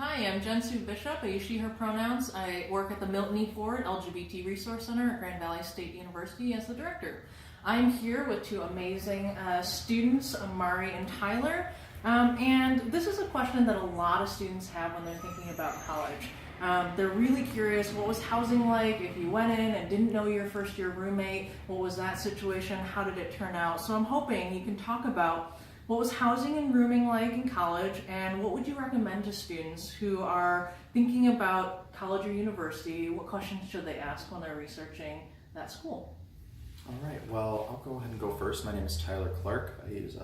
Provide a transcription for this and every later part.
Hi, I'm Hsu-Bishop. I use she, her pronouns. I work at the Milton E LGBT Resource Center at Grand Valley State University as the director. I'm here with two amazing students, Amarri and Tyler. And this is a question that a lot of students have when they're thinking about college. They're really curious, what was housing like if you went in and didn't know your first year roommate? What was that situation? How did it turn out? So I'm hoping you can talk about what was housing and rooming like in college, and what would you recommend to students who are thinking about college or university? What questions should they ask when they're researching that school? All right, well, I'll go ahead and go first. My name is Tyler Clark. I use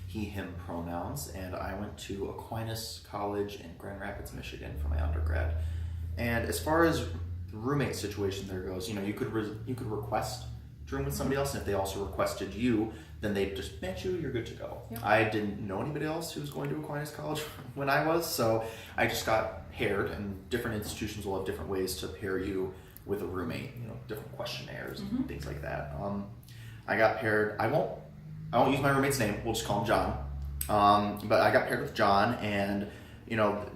he, him pronouns, and I went to Aquinas College in Grand Rapids, Michigan for my undergrad. And as far as the roommate situation there goes, you could request to room with somebody else, and if they also requested you, then they just met you, you're good to go. Yep. I didn't know anybody else who was going to Aquinas College when I was, so I just got paired, and different institutions will have different ways to pair you with a roommate, different questionnaires and things like that. I got paired, I won't use my roommate's name, we'll just call him John. But I got paired with John, and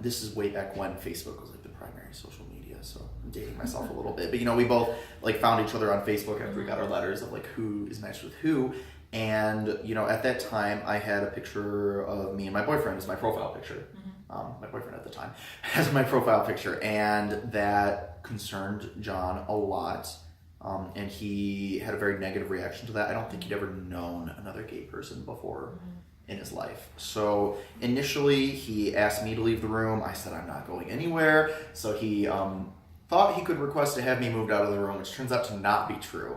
this is way back when Facebook was like the primary social media, so I'm dating myself a little bit. But we both found each other on Facebook after we got our letters of who is matched with who. And at that time I had a picture of me and my boyfriend as my profile picture. My boyfriend at the time as my profile picture, and that concerned John a lot. And he had a very negative reaction to that. I don't think he'd ever known another gay person before in his life. So initially he asked me to leave the room. I said I'm not going anywhere. So he thought he could request to have me moved out of the room, which turns out to not be true.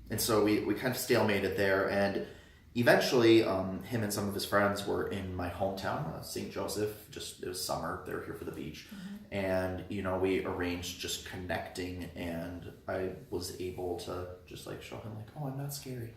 And so we kind of stalemated there, and eventually him and some of his friends were in my hometown, St. Joseph. It was summer, they were here for the beach. And we arranged just connecting, and I was able to just show him oh, I'm not scary,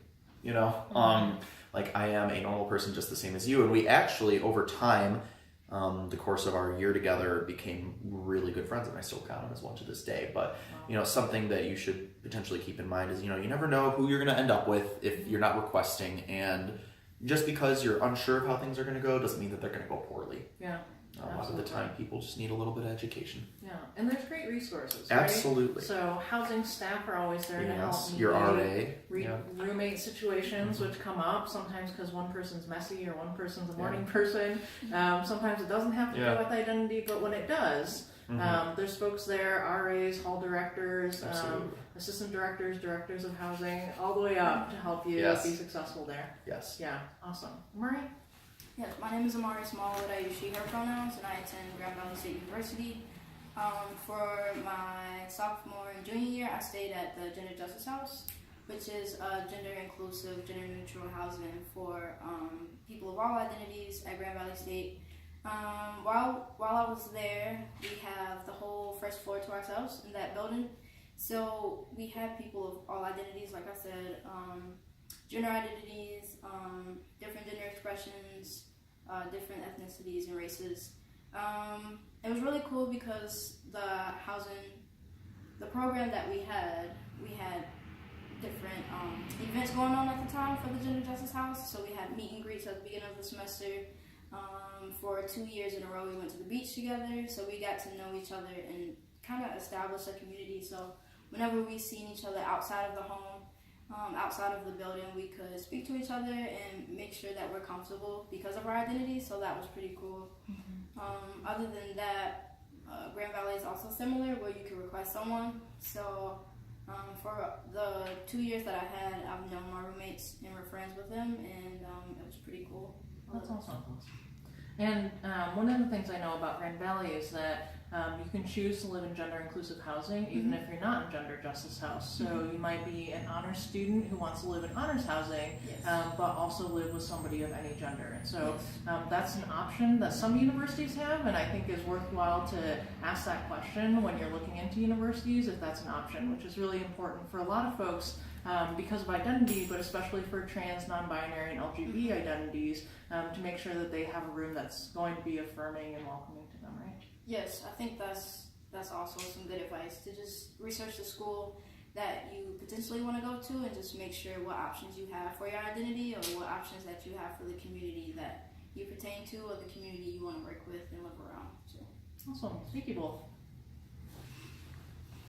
I am a normal person just the same as you. And we actually over time, the course of our year together, became really good friends, and I still count him as one to this day. But something that you should potentially keep in mind is you never know who you're going to end up with if you're not requesting, and just because you're unsure of how things are going to go doesn't mean that they're going to go poorly. Yeah. A lot of the time, people just need a little bit of education. Yeah, and there's great resources, right? Absolutely. So housing staff are always there to help your RA. Roommate situations which come up, sometimes because one person's messy or one person's a morning person. Sometimes it doesn't have to do with identity, but when it does, there's folks there, RAs, hall directors, assistant directors, directors of housing, all the way up to help you be successful there. Yes. Yeah, awesome. Amarri? Yes, my name is Amarri Smallwood. I use she, her pronouns, and I attend Grand Valley State University. For my sophomore and junior year, I stayed at the Gender Justice House, which is a gender-inclusive, gender-neutral housing for people of all identities at Grand Valley State. While I was there, we have the whole first floor to ourselves in that building. So we had people of all identities, like I said, gender identities, different gender expressions, different ethnicities and races. It was really cool because the program that we had different events going on at the time for the Gender Justice House. So we had meet and greets at the beginning of the semester. For 2 years in a row, we went to the beach together, so we got to know each other and kind of establish a community. So whenever we seen each other outside of the home, outside of the building, we could speak to each other and make sure that we're comfortable because of our identity, so that was pretty cool. Other than that, Grand Valley is also similar, where you can request someone. So for the 2 years that I had, I've known my roommates and we're friends with them, and it was pretty cool. That's awesome. And one of the things I know about Grand Valley is that you can choose to live in gender-inclusive housing even if you're not in Gender Justice House. So you might be an honors student who wants to live in honors housing, but also live with somebody of any gender. And so that's an option that some universities have, and I think is worthwhile to ask that question when you're looking into universities, if that's an option, which is really important for a lot of folks because of identity, but especially for trans, non-binary, and LGBT identities, to make sure that they have a room that's going to be affirming and welcoming to them, right? Yes, I think that's also some good advice, to just research the school that you potentially want to go to and just make sure what options you have for your identity or what options that you have for the community that you pertain to or the community you want to work with and live around. So Awesome. Thank you both.